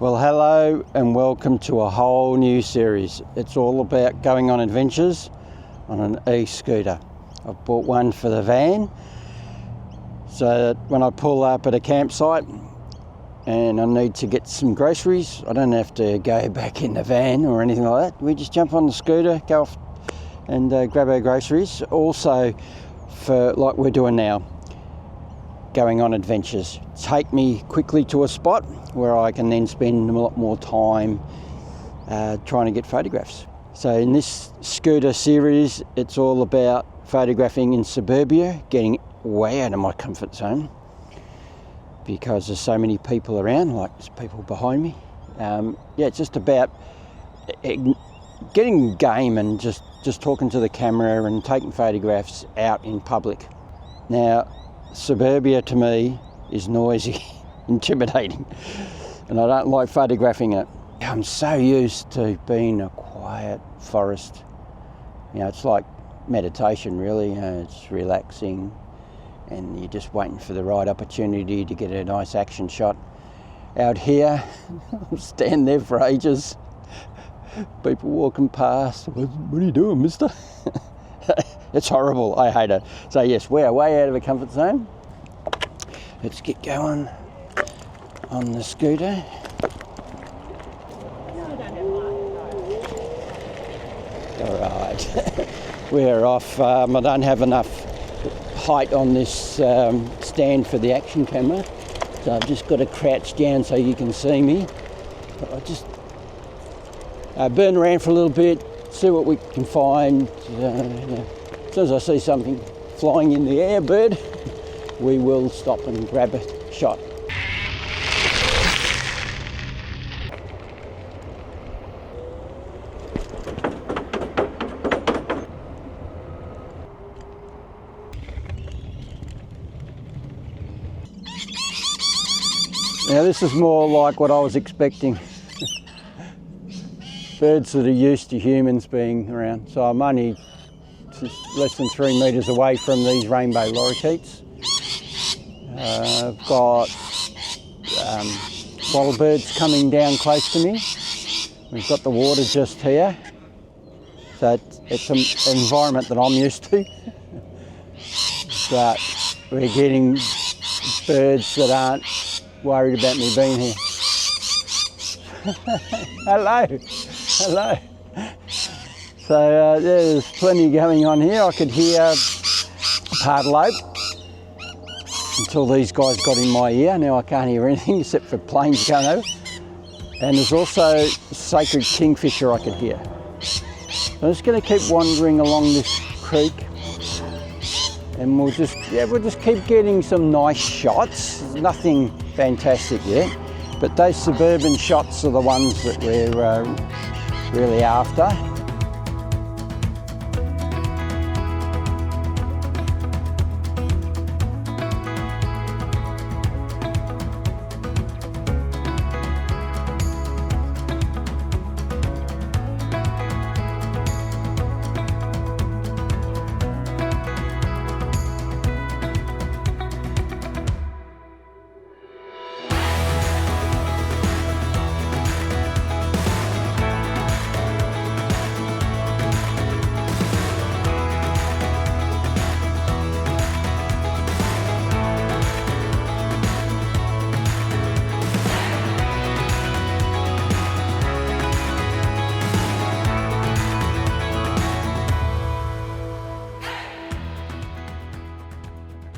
Well, hello and welcome to a whole new series. It's all about going on adventures on an e-scooter. I've bought one for the van so that when I pull up at a campsite and I need to get some groceries, I don't have to go back in the van or anything like that. We just jump on the scooter, go off and grab our groceries. Also, for like we're doing now, going on adventures. Take me quickly to a spot where I can then spend a lot more time trying to get photographs. So in this scooter series, it's all about photographing in suburbia, getting way out of my comfort zone because there's so many people around, like there's people behind me. It's just about getting game and just talking to the camera and taking photographs out in public. Now, suburbia to me is noisy, intimidating, and I don't like photographing it. I'm so used to being a quiet forest. It's like meditation really. It's relaxing and you're just waiting for the right opportunity to get a nice action shot. Out here, I'm standing there for ages. People walking past, what are you doing, mister? It's horrible, I hate it. So yes, we are way out of a comfort zone. Let's get going on the scooter. All right, we're off. I don't have enough height on this stand for the action camera, so I've just got to crouch down so you can see me. But I just burn around for a little bit, see what we can find. As soon as I see something flying in the air, bird, we will stop and grab a shot. Now this is more like what I was expecting. Birds that are used to humans being around. So I'm only less than 3 metres away from these rainbow lorikeets. I've got wattle birds coming down close to me. We've got the water just here. So it's an environment that I'm used to. But we're getting birds that aren't worried about me being here. Hello. So there's plenty going on here. I could hear a pardalote until these guys got in my ear. Now I can't hear anything except for planes going over. And there's also sacred kingfisher I could hear. So I'm just going to keep wandering along this creek, and we'll just keep getting some nice shots. Nothing fantastic yet, but those suburban shots are the ones that we're really after.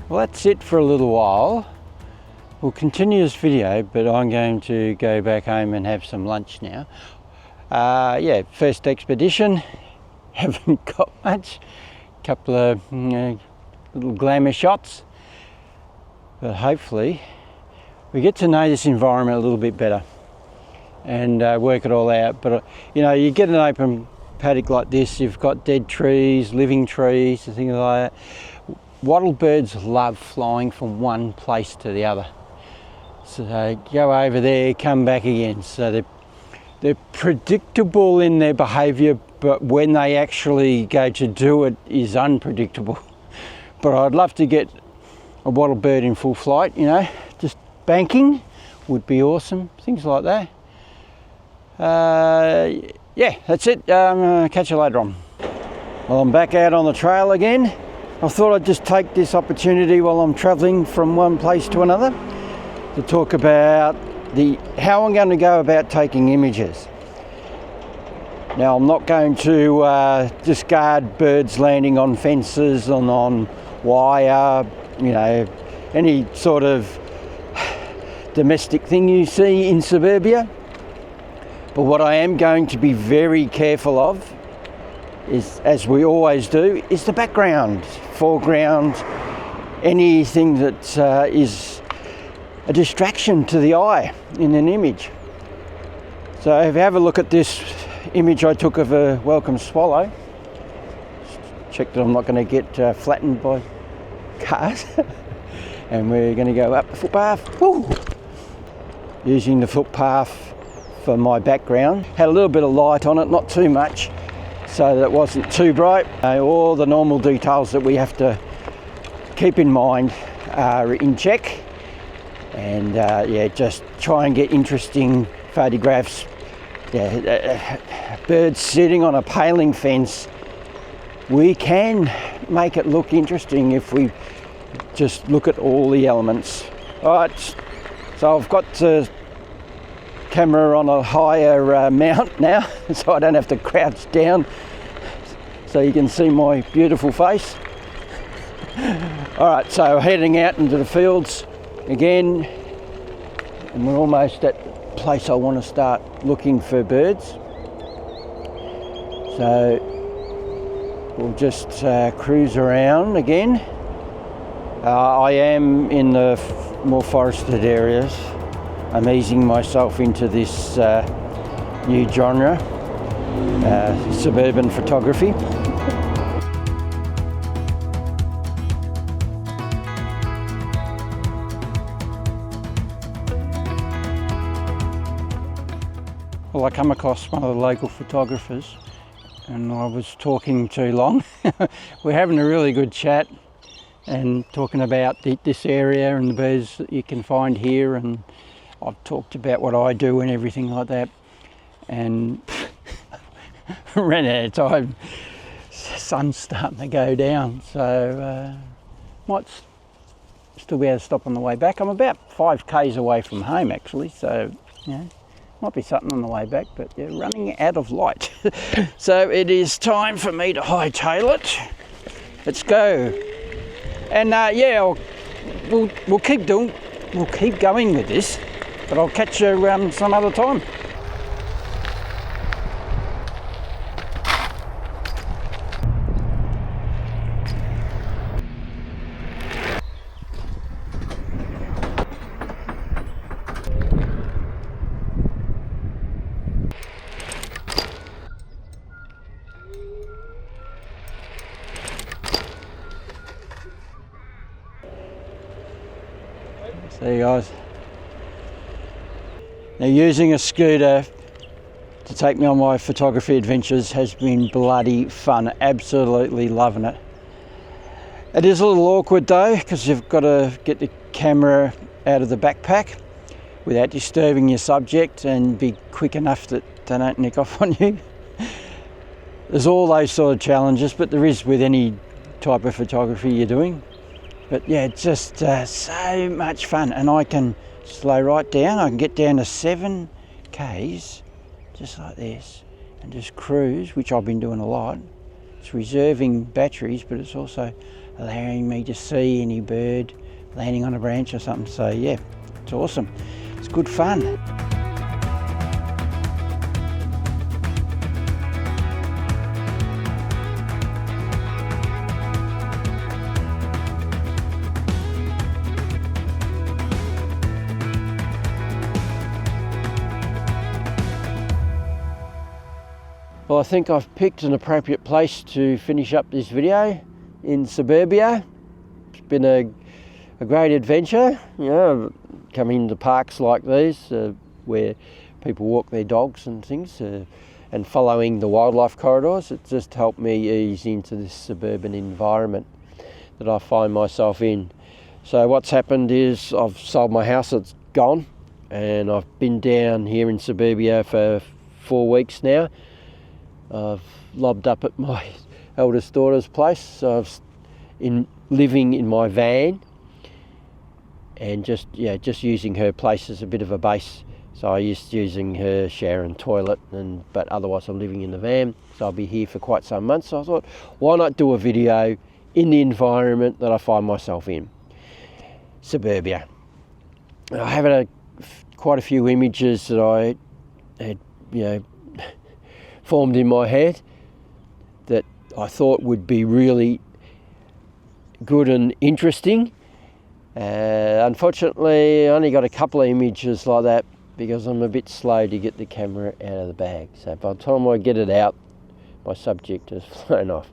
Well, that's it for a little while. We'll continue this video, but I'm going to go back home and have some lunch now. First expedition, haven't got much. Couple of little glamour shots, but hopefully we get to know this environment a little bit better and work it all out. But you get an open paddock like this, you've got dead trees, living trees, and things like that. Wattle birds love flying from one place to the other. So they go over there, come back again. So they're predictable in their behaviour, but when they actually go to do it is unpredictable. But I'd love to get a wattle bird in full flight, just banking would be awesome, things like that. Yeah, that's it. Catch you later on. Well, I'm back out on the trail again. I thought I'd just take this opportunity while I'm travelling from one place to another to talk about how I'm going to go about taking images. Now, I'm not going to discard birds landing on fences and on wire, you know, any sort of domestic thing you see in suburbia. But what I am going to be very careful of is, as we always do, is the background, foreground, anything that is a distraction to the eye in an image. So if you have a look at this image I took of a welcome swallow, check that I'm not going to get flattened by cars. And we're going to go up the footpath. Woo! Using the footpath for my background. Had a little bit of light on it, not too much, so that it wasn't too bright. All the normal details that we have to keep in mind are in check. And yeah, just try and get interesting photographs. Yeah, birds sitting on a paling fence. We can make it look interesting if we just look at all the elements. All right, so I've got the camera on a higher mount now, so I don't have to crouch down so you can see my beautiful face. All right, so heading out into the fields again, and we're almost at the place I want to start looking for birds. So we'll just cruise around again. I am in the more forested areas. I'm easing myself into this new genre, suburban photography. Well, I come across one of the local photographers and I was talking too long. We're having a really good chat and talking about this area and the birds that you can find here, and I've talked about what I do and everything like that, and ran out of time. Sun's starting to go down, so might still be able to stop on the way back. I'm about 5 k's away from home actually, so you know, might be something on the way back, but you're running out of light. So it is time for me to hightail it. Let's go. And yeah, we'll keep going with this, but I'll catch you some other time. See you guys. Now, using a scooter to take me on my photography adventures has been bloody fun. Absolutely loving it. It is a little awkward though, because you've got to get the camera out of the backpack without disturbing your subject and be quick enough that they don't nick off on you. There's all those sort of challenges, but there is with any type of photography you're doing. But yeah, it's just so much fun, and I can slow right down. I can get down to 7 k's just like this and just cruise, which I've been doing a lot. It's reserving batteries, but it's also allowing me to see any bird landing on a branch or something. So yeah, it's awesome. It's good fun. Well, I think I've picked an appropriate place to finish up this video in suburbia. It's been a great adventure, you know, coming to parks like these where people walk their dogs and things, and following the wildlife corridors. It just helped me ease into this suburban environment that I find myself in. So what's happened is I've sold my house, it's gone, and I've been down here in suburbia for 4 weeks now. I've lobbed up at my eldest daughter's place, so I've living in my van, and just using her place as a bit of a base. So I used using her shower and toilet, but otherwise I'm living in the van, so I'll be here for quite some months. So I thought, why not do a video in the environment that I find myself in, suburbia. I have quite a few images that I had, formed in my head that I thought would be really good and interesting. Unfortunately, I only got a couple of images like that because I'm a bit slow to get the camera out of the bag. So by the time I get it out, my subject has flown off.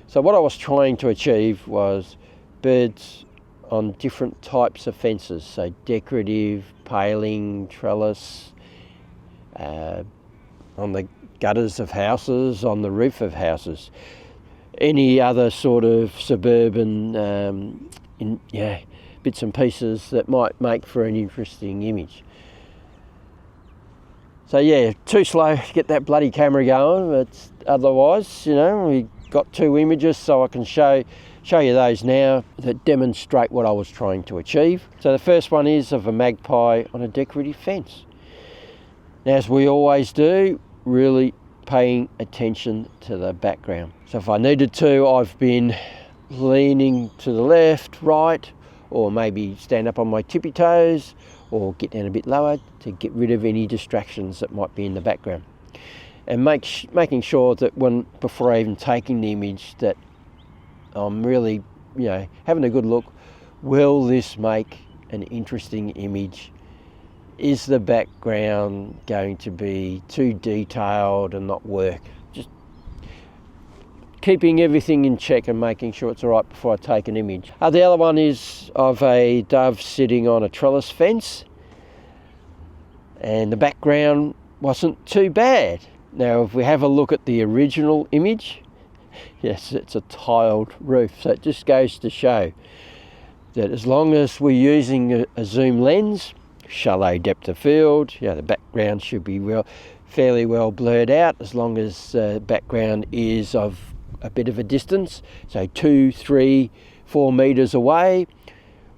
So what I was trying to achieve was birds on different types of fences, so decorative, paling, trellis, on the gutters of houses, on the roof of houses, any other sort of suburban bits and pieces that might make for an interesting image. So yeah, too slow to get that bloody camera going, but otherwise, we got 2 images, so I can show you those now that demonstrate what I was trying to achieve. So the first one is of a magpie on a decorative fence. Now, as we always do, really paying attention to the background. So if I needed to, I've been leaning to the left, right, or maybe stand up on my tippy toes or get down a bit lower to get rid of any distractions that might be in the background. And making sure that before even taking the image, that I'm really, having a good look. Will this make an interesting image? Is the background going to be too detailed and not work? Just keeping everything in check and making sure it's all right before I take an image. The other one is of a dove sitting on a trellis fence, and the background wasn't too bad. Now, if we have a look at the original image, yes, it's a tiled roof, so it just goes to show that as long as we're using a zoom lens, shallow depth of field, the background should be fairly well blurred out, as long as the background is of a bit of a distance, so 2, 3, 4 metres away,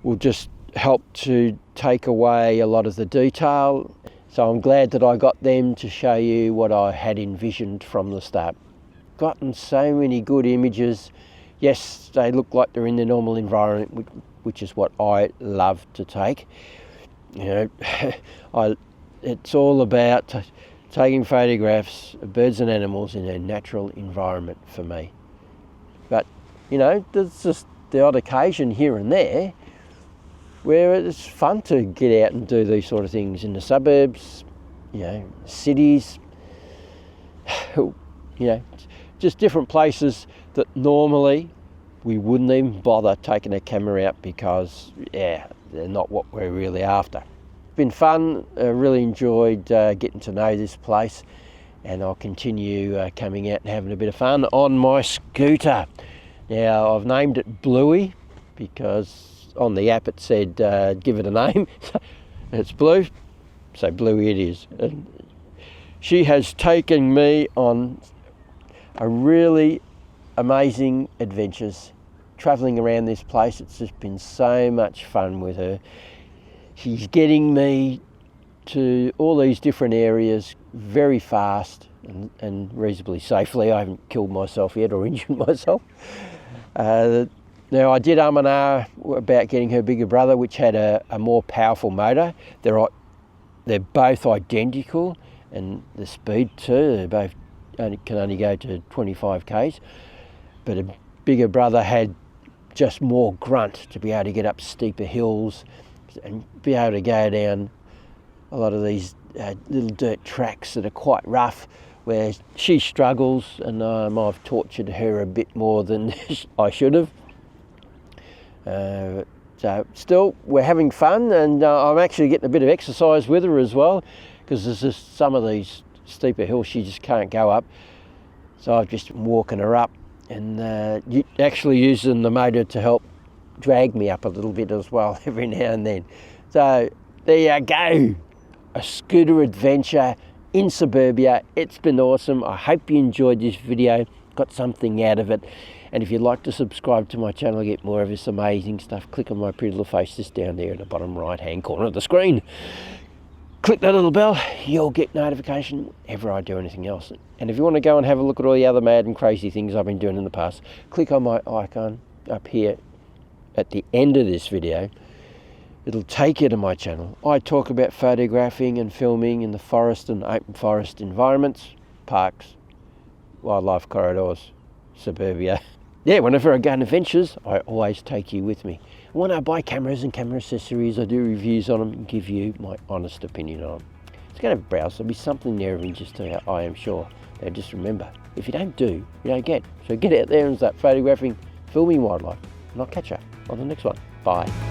will just help to take away a lot of the detail. So I'm glad that I got them to show you what I had envisioned from the start. Gotten so many good images. Yes, they look like they're in their normal environment, which is what I love to take. It's all about taking photographs of birds and animals in their natural environment for me. But, there's just the odd occasion here and there where it's fun to get out and do these sort of things in the suburbs, cities, just different places that normally we wouldn't even bother taking a camera out because, they're not what we're really after. It's been fun. I really enjoyed getting to know this place, and I'll continue coming out and having a bit of fun on my scooter. Now, I've named it Bluey because on the app it said give it a name. It's Blue, so Bluey it is. And she has taken me on a really amazing adventures travelling around this place. It's just been so much fun with her. She's getting me to all these different areas very fast and reasonably safely. I haven't killed myself yet or injured myself. Now, I did and ah about getting her bigger brother, which had a more powerful motor. They're both identical, and the speed too. They both can only go to 25 k's, but a bigger brother had just more grunt to be able to get up steeper hills and be able to go down a lot of these little dirt tracks that are quite rough, where she struggles, and I've tortured her a bit more than I should have. So still, we're having fun, and I'm actually getting a bit of exercise with her as well, because there's just some of these steeper hills she just can't go up. So I've just been walking her up and actually using the motor to help drag me up a little bit as well every now and then. So there you go, a scooter adventure in suburbia. It's been awesome. I hope you enjoyed this video, got something out of it. And if you'd like to subscribe to my channel, get more of this amazing stuff, click on my pretty little face just down there in the bottom right hand corner of the screen. Click that little bell, you'll get notification whenever I do anything else. And if you want to go and have a look at all the other mad and crazy things I've been doing in the past, click on my icon up here at the end of this video. It'll take you to my channel. I talk about photographing and filming in the forest and open forest environments, parks, wildlife corridors, suburbia. Yeah, whenever I go on adventures, I always take you with me. When I buy cameras and camera accessories, I do reviews on them and give you my honest opinion on them. It's going to browse. There'll be something there of interest to you, I am sure. Now just remember, if you don't do, you don't get. So get out there and start photographing, filming wildlife. And I'll catch you on the next one. Bye.